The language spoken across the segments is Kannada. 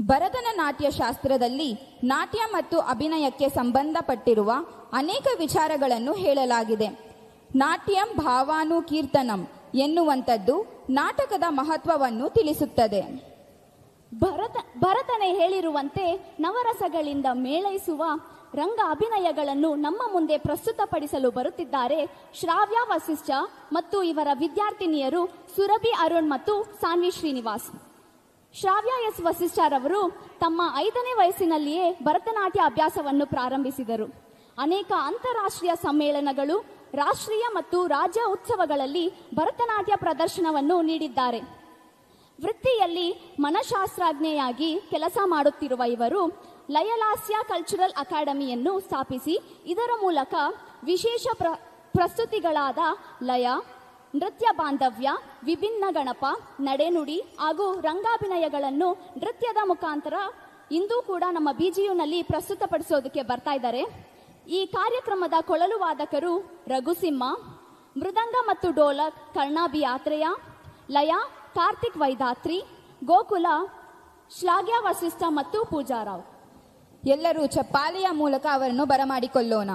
ಭರತನಾಟ್ಯ ಶಾಸ್ತ್ರದಲ್ಲಿ ನಾಟ್ಯ ಮತ್ತು ಅಭಿನಯಕ್ಕೆ ಸಂಬಂಧಪಟ್ಟಿರುವ ಅನೇಕ ವಿಚಾರಗಳನ್ನು ಹೇಳಲಾಗಿದೆ. ನಾಟ್ಯಂ ಭಾವಾನುಕೀರ್ತನಂ ಎನ್ನುವಂಥದ್ದು ನಾಟಕದ ಮಹತ್ವವನ್ನು ತಿಳಿಸುತ್ತದೆ. ಭರತನೇ ಹೇಳಿರುವಂತೆ ನವರಸಗಳಿಂದ ಮೇಳೈಸುವ ರಂಗ ಅಭಿನಯಗಳನ್ನು ನಮ್ಮ ಮುಂದೆ ಪ್ರಸ್ತುತಪಡಿಸಲು ಬರುತ್ತಿದ್ದಾರೆ ಶ್ರಾವ್ಯ ವಸಿಷ್ಠ ಮತ್ತು ಇವರ ವಿದ್ಯಾರ್ಥಿನಿಯರು ಸುರಭಿ ಅರುಣ್ ಮತ್ತು ಸಾನ್ವಿ ಶ್ರೀನಿವಾಸ್. ಶ್ರಾವ್ಯ ಎಸ್ ವಸಿಷ್ಠರವರು ತಮ್ಮ 5ನೇ ವಯಸ್ಸಿನಲ್ಲಿಯೇ ಭರತನಾಟ್ಯ ಅಭ್ಯಾಸವನ್ನು ಪ್ರಾರಂಭಿಸಿದರು. ಅನೇಕ ಅಂತಾರಾಷ್ಟ್ರೀಯ ಸಮ್ಮೇಳನಗಳು, ರಾಷ್ಟ್ರೀಯ ಮತ್ತು ರಾಜ್ಯ ಉತ್ಸವಗಳಲ್ಲಿ ಭರತನಾಟ್ಯ ಪ್ರದರ್ಶನವನ್ನು ನೀಡಿದ್ದಾರೆ. ವೃತ್ತಿಯಲ್ಲಿ ಮನಃಶಾಸ್ತ್ರಜ್ಞೆಯಾಗಿ ಕೆಲಸ ಮಾಡುತ್ತಿರುವ ಇವರು ಲಯಲಾಸ್ಯ ಕಲ್ಚರಲ್ ಅಕಾಡೆಮಿಯನ್ನು ಸ್ಥಾಪಿಸಿ ಇದರ ಮೂಲಕ ವಿಶೇಷ ಪ್ರಸ್ತುತಿಗಳಾದ ಲಯ, ನೃತ್ಯ ಬಾಂಧವ್ಯ, ವಿಭಿನ್ನ ಗಣಪ, ನಡೆನುಡಿ ಹಾಗೂ ರಂಗಾಭಿನಯಗಳನ್ನು ನೃತ್ಯದ ಮುಖಾಂತರ ಇಂದು ಕೂಡ ನಮ್ಮ ಬಿಜಿಯುನಲ್ಲಿ ಪ್ರಸ್ತುತಪಡಿಸೋದಕ್ಕೆ ಬರ್ತಾ ಇದ್ದಾರೆ. ಈ ಕಾರ್ಯಕ್ರಮದ ಕೊಳಲು ವಾದಕರು ರಘುಸಿಂಹ, ಮೃದಂಗ ಮತ್ತು ಡೋಲಕ್ ಕರ್ಣಾಭಿ ಆತ್ರೇಯ, ಲಯ ಕಾರ್ತಿಕ್ ವೈದಾತ್ರಿ, ಗೋಕುಲ ಶ್ಲಾಘ್ಯ ವಸಿಷ್ಠ ಮತ್ತು ಪೂಜಾರಾವ್. ಎಲ್ಲರೂ ಚಪ್ಪಾಳೆಯ ಮೂಲಕ ಅವರನ್ನು ಬರಮಾಡಿಕೊಳ್ಳೋಣ.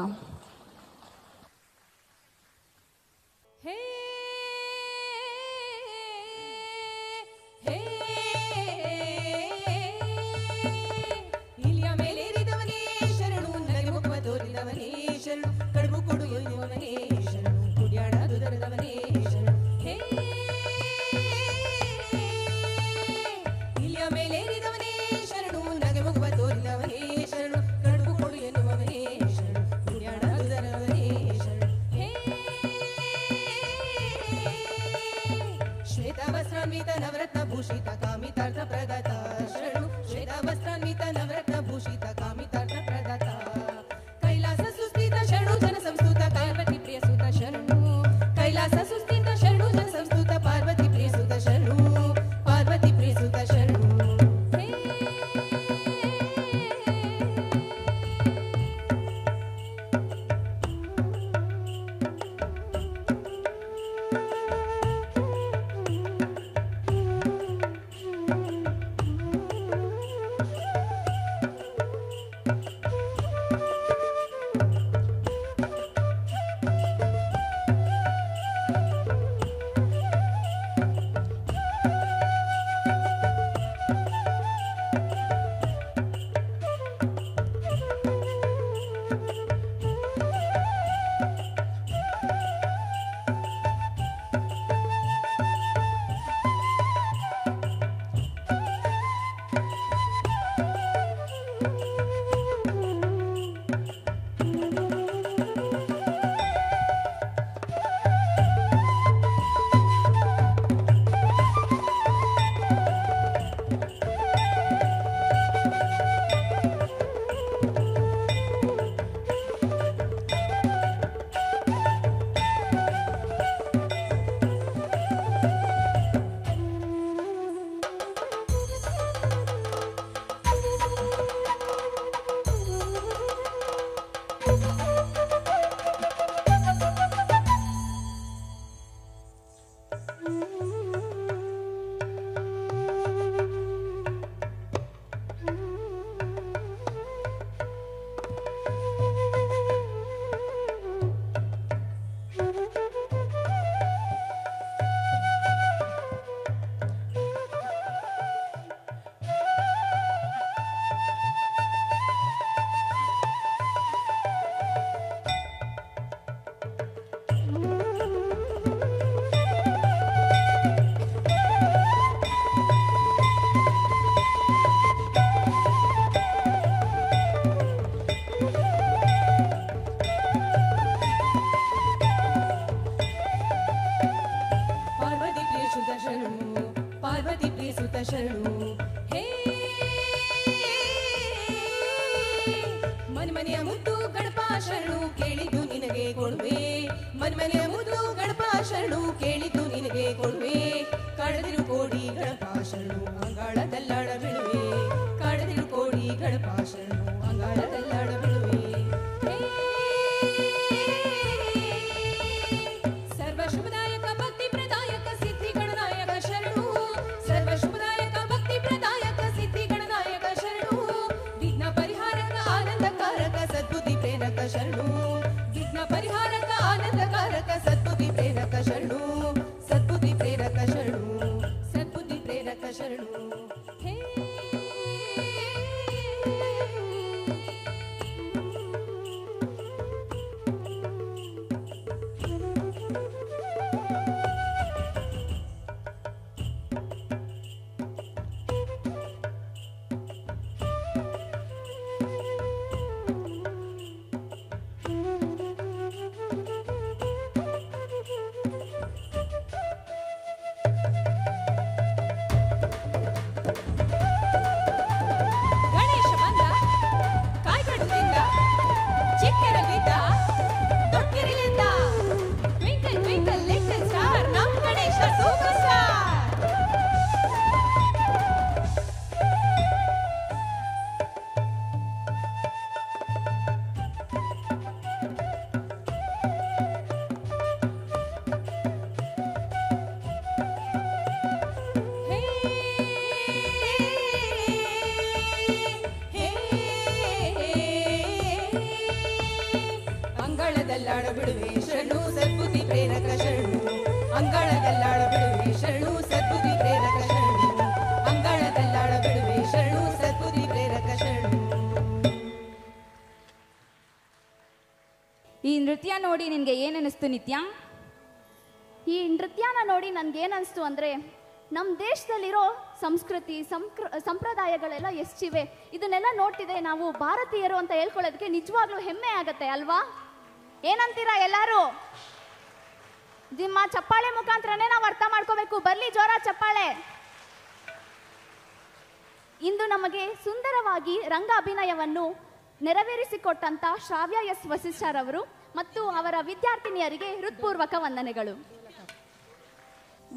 ಸರ್ವ ಶುಭದಾಯಕ ಭಕ್ತಿ ಪ್ರದಾಯಕ ಸಿದ್ಧಿ ಗಣನಾಯಕ ಅಂಗಳದಲ್ಲಾಳ ಬಿಡುವೆ ಶರಣು ಸದ್ಬುದ್ಧಿ ಪ್ರೇರಕ ಶರಣು ಅಂಗಳದಲ್ಲಾಳ ಬಿಡುವೆ ಶರಣು ಸದ್ಬುದ್ಧಿ ಪ್ರೇರಕ ಶರಣು. ಈ ನೃತ್ಯ ನೋಡಿ ನಿನ್ಗೆ ಏನನ್ನಿಸ್ತು ನಿತ್ಯ? ಈ ನೃತ್ಯನ ನೋಡಿ ನನ್ಗೇನನ್ಸ್ತು ಅಂದರೆ, ನಮ್ಮ ದೇಶದಲ್ಲಿರೋ ಸಂಸ್ಕೃತಿ ಸಂಪ್ರದಾಯಗಳೆಲ್ಲ ಎಷ್ಟಿವೆ, ಇದನ್ನೆಲ್ಲ ನೋಡ್ತಿದೆ ನಾವು ಭಾರತೀಯರು ಅಂತ ಹೇಳ್ಕೊಳ್ಳೋದಕ್ಕೆ ನಿಜವಾಗ್ಲೂ ಹೆಮ್ಮೆ ಆಗತ್ತೆ ಅಲ್ವಾ? ಏನಂತೀರಾ ಎಲ್ಲರೂ? ನಿಮ್ಮ ಚಪ್ಪಾಳೆ ಮುಖಾಂತರನೇ ನಾವು ಅರ್ಥ ಮಾಡ್ಕೋಬೇಕು. ಬರ್ಲಿ ಜೋರ ಚಪ್ಪಾಳೆ. ಇಂದು ನಮಗೆ ಸುಂದರವಾಗಿ ರಂಗ ಅಭಿನಯವನ್ನು ನೆರವೇರಿಸಿಕೊಟ್ಟಂತ ಶ್ರಾವ್ಯ ಎಸ್ ವಸಿಷ್ಠರವರು ಮತ್ತು ಅವರ ವಿದ್ಯಾರ್ಥಿನಿಯರಿಗೆ ಹೃತ್ಪೂರ್ವಕ ವಂದನೆಗಳು.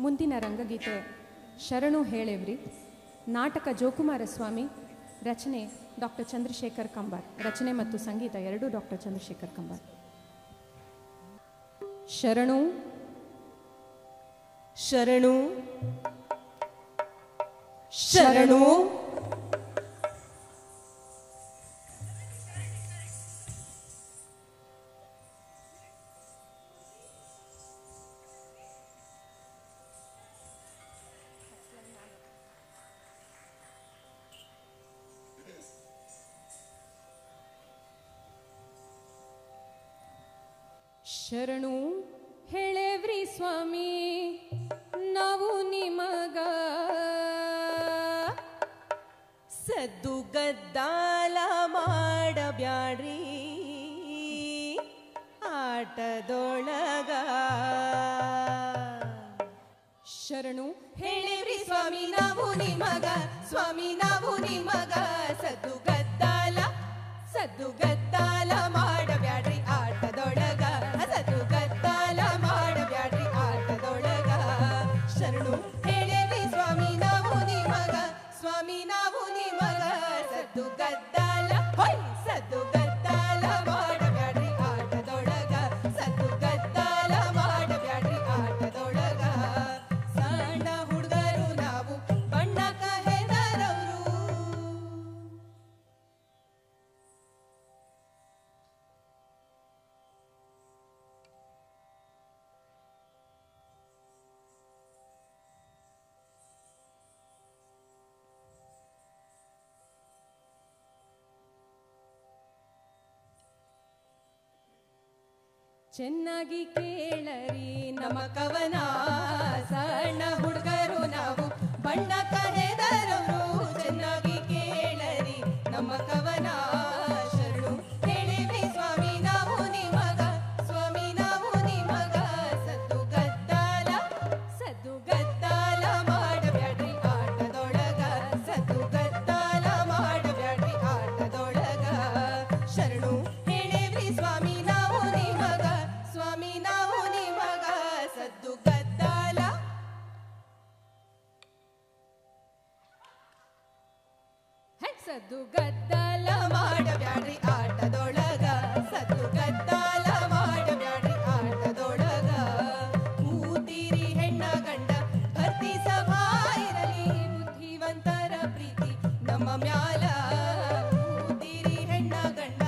ಮುಂದಿನ ರಂಗಗೀತೆ ಶರಣು ಹೇಳೇವ್ರಿ. ನಾಟಕ ಜೋಕುಮಾರ ಸ್ವಾಮಿ, ರಚನೆ ಡಾಕ್ಟರ್ ಚಂದ್ರಶೇಖರ್ ಕಂಬಾರ್. ರಚನೆ ಮತ್ತು ಸಂಗೀತ ಎರಡೂ ಡಾಕ್ಟರ್ ಚಂದ್ರಶೇಖರ್ ಕಂಬಾರ್. ಶರಣು ಶರಣು ಶರಣು ಶರಣು ಹೇಳೇವ್ರಿ ಸ್ವಾಮಿ ನಾವು ನಿಮಗ ಸದ್ದು ಗದ್ದಾಲ ಮಾಡಬ್ಯಾಡ್ರಿ ಆಟದೊಳಗ. ಶರಣು ಹೇಳಿವ್ರಿ ಸ್ವಾಮಿ ನಾವು ನಿಮಗ ಸ್ವಾಮಿ ನಾವು ನಿಮಗ ಸದ್ದು ಗದ್ದಾಲ ಮಾಡಬ್ಯಾಡ್ರಿ ಆಟದೊಳಗ ಸದ್ದು ಗದ್ದಾಲ ಮಾಡಬ್ಯಾಡ್ರಿ ಆಟದೊಳಗ. ಶರಣು ಹೇಳಿವ್ರಿ ಸ್ವಾಮಿ ನಾವು ನಿಮಗ ಸ್ವಾಮಿ ನಾವು ನಿಮಗ ಸದ್ದು ಗದ್ದಾಲ ಸದ್ದು ಗದ್ದಾಲ ಮಾಡಬ್ಯಾಡ್ರಿ ಆಟದೊಳಗ ಸದ್ದು ಗದ್ದಾಲ ಮಾಡಬ್ಯಾಡ್ರಿ ಆಟದೊಳಗ. ಸಣ್ಣ ಹುಡುಗರು ನಾವು ಬಣ್ಣಕ್ಕ ಹೆದರವ್ರು ಚೆನ್ನಾಗಿ ಕೇಳರಿ ನಮ್ಮ ಕವನ. ಸಣ್ಣ ಹುಡುಗರು ನಾವು ಬಣ್ಣಕ್ಕ ಹೆದರವ್ರು ಚೆನ್ನಾಗಿ ಕೇಳರಿ ನಮ್ಮ ಕವನ. ಶರಣು ಹೇಳಿವ್ರಿ ಸ್ವಾಮಿ ನಾವು ನಿಮಗ ಸ್ವಾಮಿ ನಾವು ನಿಮಗ ಸದ್ದು ಗದ್ದಾಲ ಮಾಡಬ್ಯಾಡ್ರಿ ಆಟದೊಳಗ ಸದ್ದು ಗದ್ದಾಲ ಮಾಡಬ್ಯಾಡ್ರಿ ಆಟದೊಳಗ. ಶರಣು ಹೇಳಿವ್ರಿ ಸ್ವಾಮಿ ನಾವು ನಿಮಗ ಸ್ವಾಮಿ ನಾವು ನಿಮಗ ಸದ್ದು ಗದ್ದಾಲ ಸದ್ದು ಗದ್ದಾಲ ಮಾಡಬ್ಯಾಡ್ರಿ ಆಟದೊಳಗ ಸದ್ದು ಗದ್ದಾಲ ಮಾಡಬ್ಯಾಡ್ರಿ ಆಟದೊಳಗ. ಕೂತಿರಿ ಹೆಣ್ಣ ಗಂಡ ಭರ್ತಿ ಸಭಾ ಇರಲಿ ಬುದ್ಧಿವಂತರ ಪ್ರೀತಿ ನಮ್ಮ ಮ್ಯಾಲ. ಕೂತಿರಿ ಹೆಣ್ಣ ಗಂಡ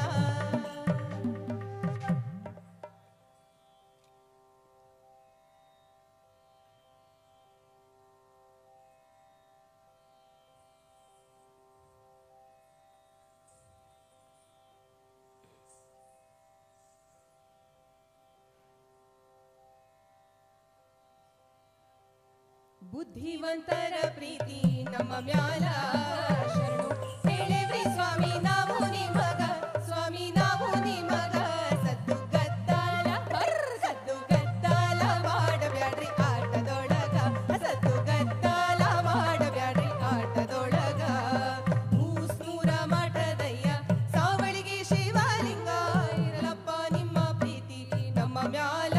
ಬುದ್ಧಿವಂತರ ಪ್ರೀತಿ ನಮ್ಮ ಮ್ಯಾಲ. ಶರಣು ಹೇಳಿವ್ರಿ ಸ್ವಾಮಿ ನಾವು ನಿಮಗ ಸ್ವಾಮಿ ನಾವು ನಿಮಗ ಸದ್ದು ಗದ್ದಾಲ ಮಾಡಬ್ಯಾಡ್ರಿ ಆಟದೊಳಗ ಸದ್ದು ಗದ್ದಾಲ ಮಾಡಬ್ಯಾಡ್ರಿ ಆಟದೊಳಗ. ಮೂಸ್ನೂರ ಮಠದಯ್ಯ ಸಾವಳಿಗೆ ಶಿವಲಿಂಗ ಇರಲಪ್ಪ ನಿಮ್ಮ ಪ್ರೀತಿ ನಮ್ಮ ಮ್ಯಾಲ.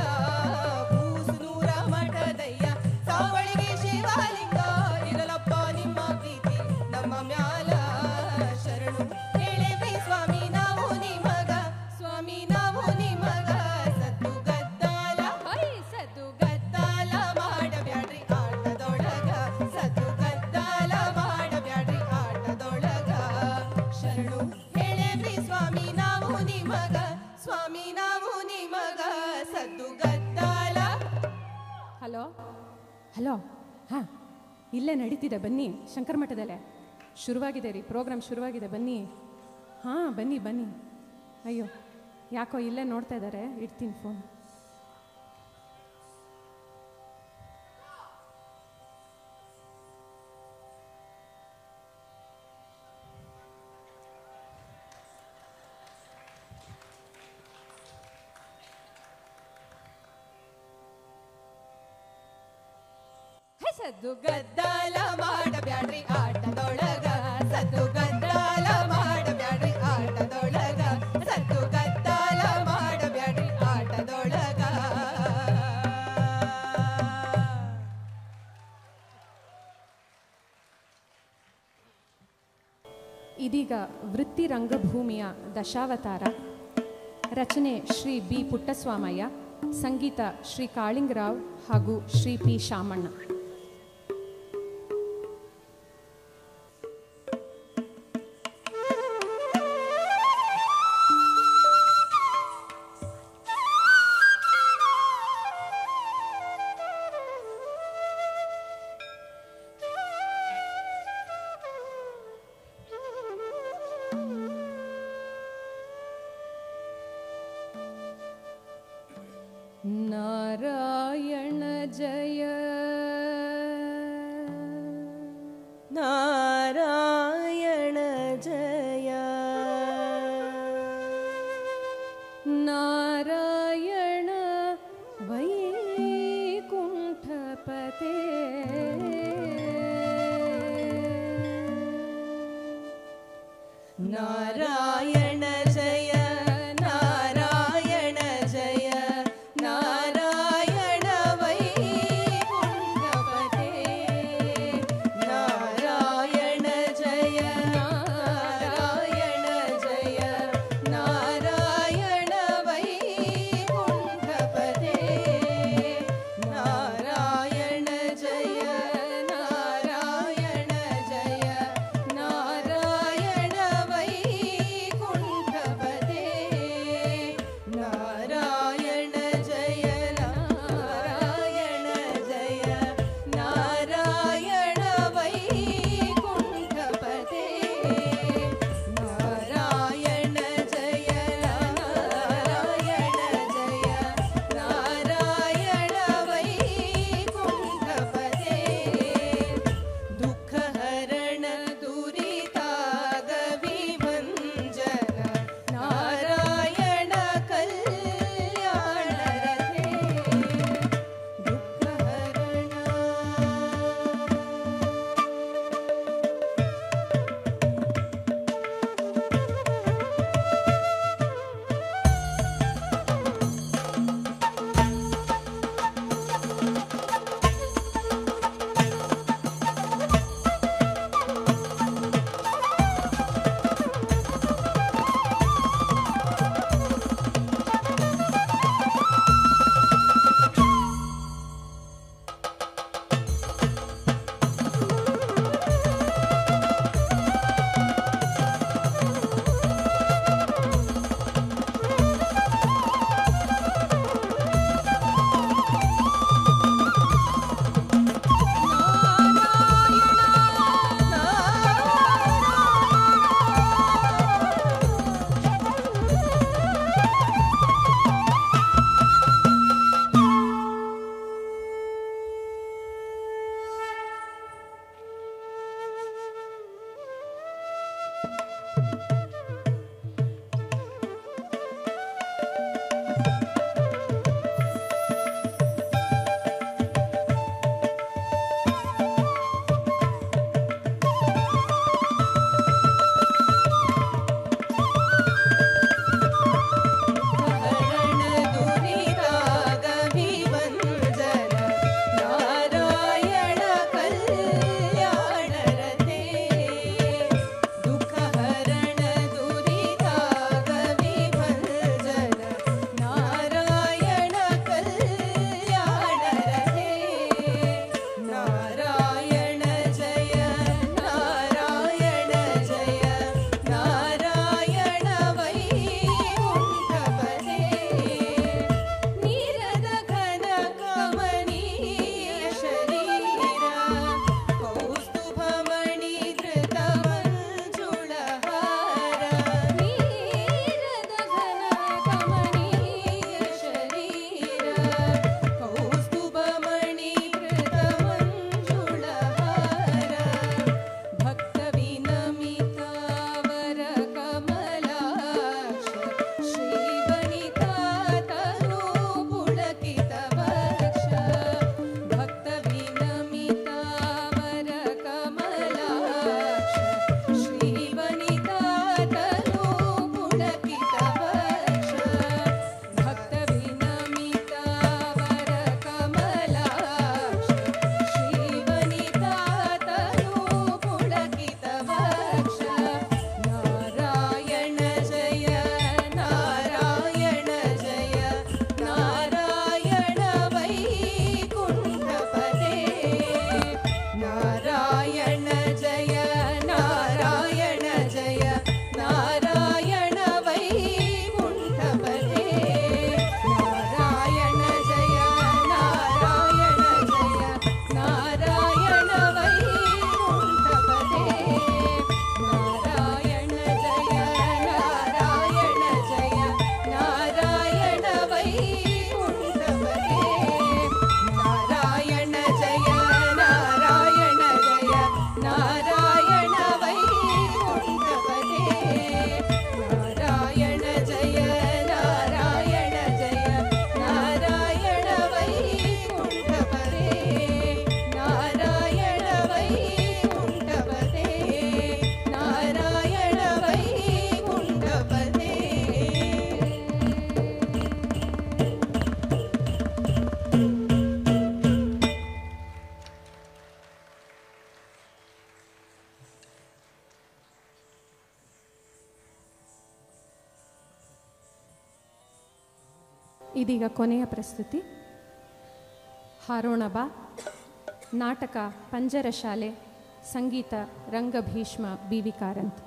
ಮೂಸ್ನೂರ ಮಠದಯ್ಯ ಸಾವಳಿಗೆ ಶಿವಲಿಂಗ ಇರಲಪ್ಪ ನಿಮ್ಮ ಪ್ರೀತಿ ನಮ್ಮ ಮ್ಯಾಲ. ಹಲೋ, ಹಾಂ, ಇಲ್ಲೇ ನಡೀತಿದೆ ಬನ್ನಿ, ಶಂಕರ ಮಠದಲ್ಲೇ ಶುರುವಾಗಿದೆ ರೀ, ಪ್ರೋಗ್ರಾಮ್ ಶುರುವಾಗಿದೆ ಬನ್ನಿ. ಹಾಂ, ಬನ್ನಿ ಬನ್ನಿ. ಅಯ್ಯೋ, ಯಾಕೋ ಇಲ್ಲೇ ನೋಡ್ತಾ ಇದ್ದಾರೆ, ಇಡ್ತೀನಿ ಫೋನ್. ಸದ್ದು ಗದ್ದಾಲ ಮಾಡಬ್ಯಾಡ್ರಿ ಆಟದೊಳಗ, ಸದ್ದು ಗದ್ದಾಲ ಮಾಡಬ್ಯಾಡ್ರಿ ಆಟದೊಳಗ, ಸದ್ದು ಗದ್ದಾಲ ಮಾಡಬ್ಯಾಡ್ರಿ ಆಟದೊಳಗ. ಇದೀಗ ವೃತ್ತಿ ರಂಗಭೂಮಿಯ ದಶಾವತಾರ. ರಚನೆ ಶ್ರೀ ಬಿ ಪುಟ್ಟಸ್ವಾಮಯ್ಯ, ಸಂಗೀತ ಶ್ರೀ ಕಾಳಿಂಗರಾವ್ ಹಾಗೂ ಶ್ರೀ ಪಿ ಶಾಮಣ್ಣ. ನಾರಾಯಣ ಜಯ ನಾರಾಯಣ ಜಯ ನಾರಾಯಣ ವೈಕುಂಠಪತೆ ನಾರಾಯಣ ಜಯ ನಾರಾಯಣ ಜಯ ನಾರಾಯಣ ವೈಕುಂಠಪತೆ ನಾರಾಯಣ ಜಯ ನಾರಾಯಣ ಜಯ ನಾರಾಯಣ ವೈಕುಂಠಪತೆ ನಾರಾಯಣ ಜಯ ನಾರಾಯಣ ಜಯ ನಾರಾಯಣ ವೈಕುಂಠಪತೆ ಇದೀಗ ಕೊನೆಯ ಪ್ರಸ್ತುತಿ ಹಾರೋಣ ಬಾ. ನಾಟಕ ಪಂಜರಶಾಲೆ, ಸಂಗೀತ ರಂಗಭೀಷ್ಮ ಬಿ.ವಿ. ಕಾರಂತ್.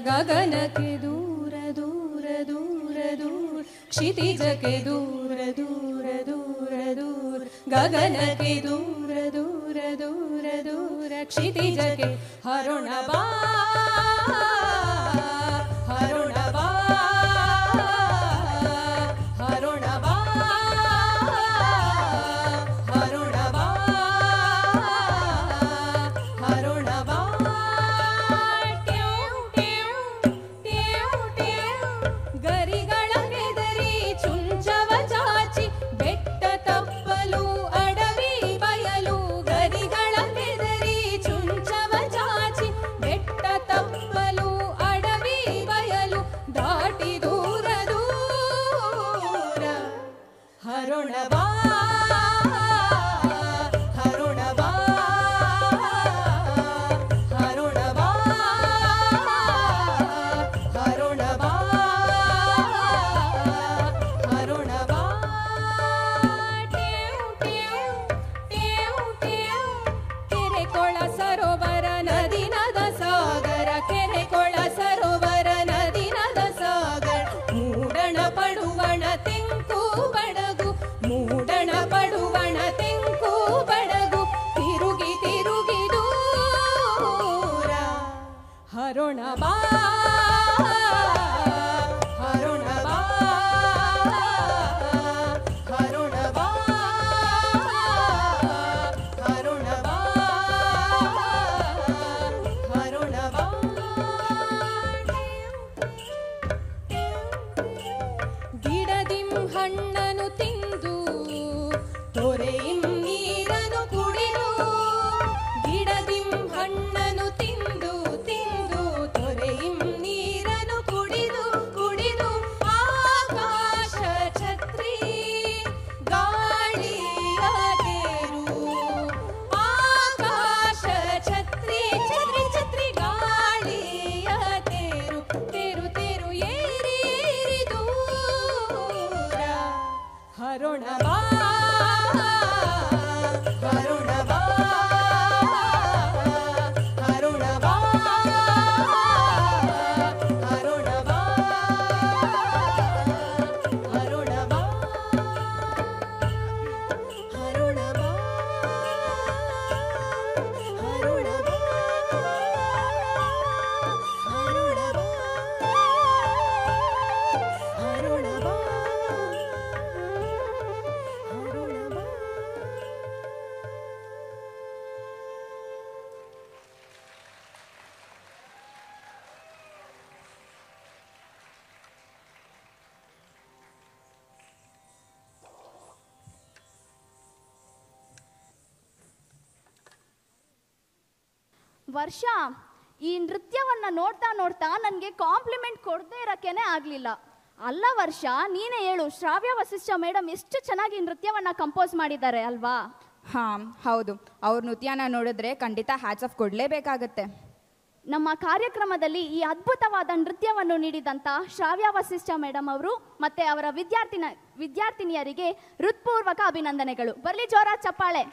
ಗಗನಕ್ಕೆ ದೂರ ದೂರ ದೂರ ದೂರ ಕ್ಷಿತಿಜಕ್ಕೆ ದೂರ ದೂರ ದೂರ ದೂರ ಗಗನಕ್ಕೆ ದೂರ ದೂರ ದೂರ ದೂರ ಕ್ಷಿತಿಜಕ್ಕೆ ಹರೋಣ ಬಾ ಹರೋಣ ಬಾ ಹರೋಣ ಬಾ ಹರೋಣ ಬಾ ಹರೋಣ ಬಾ ಹರೋಣ ಬಾ ಹರೋಣ ಬಾ ಹರೋಣ ಬಾ ಹರೋಣ ಬಾ ಹರೋಣ ಬಾ ಗಿಡದಿಂ ಹಣ್ಣನು ತಿಂದು ತೊರೆಯಿಂ ನೀರನು ಕುಡಿದು ಗಿಡದಿಂ ಹಣ್ಣನು ತಿಂದು ತೊರೆಯಿಂ ನೀರನು ಕುಡಿದು ಕುಡಿದು ಆಕಾಶ ಛತ್ರಿ ಗಾಳಿಯ ತೇರು ಆಕಾಶ ಛತ್ರಿ ಛತ್ರಿ ಛತ್ರಿ ಗಾಳಿಯ ತೇರು ತೇರು ತೇರು ಏರಿ ಏರಿ ದೂರ ಹರೋಣ ಬಾ ಹರೋಣ ಬಾ ಹರೋಣ ಬಾ ಹರೋಣ ಬಾ ಹರೋಣ ಬಾ ಹರೋಣ ಬಾ ಹರೋಣ ಬಾ ಹರೋಣ ಬಾ ಹರೋಣ ಬಾ ಹರೋಣ ಬಾ. ವರ್ಷ ಈ ನೃತ್ಯವನ್ನ ನೋಡ್ತಾ ನೋಡ್ತಾ ನನಗೆ ಕಾಂಪ್ಲಿಮೆಂಟ್ ಕೊಡದೇ ಇರಕ್ಕೇನೆ ಆಗ್ಲಿಲ್ಲ. ಅಲ್ಲ ವರ್ಷ, ನೀನೇ ಹೇಳು, ಶ್ರಾವ್ಯ ವಸಿಷ್ಠ ಮೇಡಮ್ ಎಷ್ಟು ಚೆನ್ನಾಗಿ ನೃತ್ಯವನ್ನ ಕಂಪೋಸ್ ಮಾಡಿದ್ದಾರೆ ಅಲ್ವಾ? ಹಾಂ ಹೌದು, ಅವ್ರ ನೃತ್ಯನ ನೋಡಿದ್ರೆ ಖಂಡಿತ ಹ್ಯಾಟ್ಸ್ ಆಫ್ ಕೊಡಲೇಬೇಕಾಗತ್ತೆ. ನಮ್ಮ ಕಾರ್ಯಕ್ರಮದಲ್ಲಿ ಈ ಅದ್ಭುತವಾದ ನೃತ್ಯವನ್ನು ನೀಡಿದಂಥ ಶ್ರಾವ್ಯ ವಸಿಷ್ಠ ಮೇಡಮ್ ಅವರು ಮತ್ತೆ ಅವರ ವಿದ್ಯಾರ್ಥಿನಿಯರಿಗೆ ಹೃತ್ಪೂರ್ವಕ ಅಭಿನಂದನೆಗಳು. ಬರಲಿ ಜೋರ ಚಪ್ಪಾಳೆ.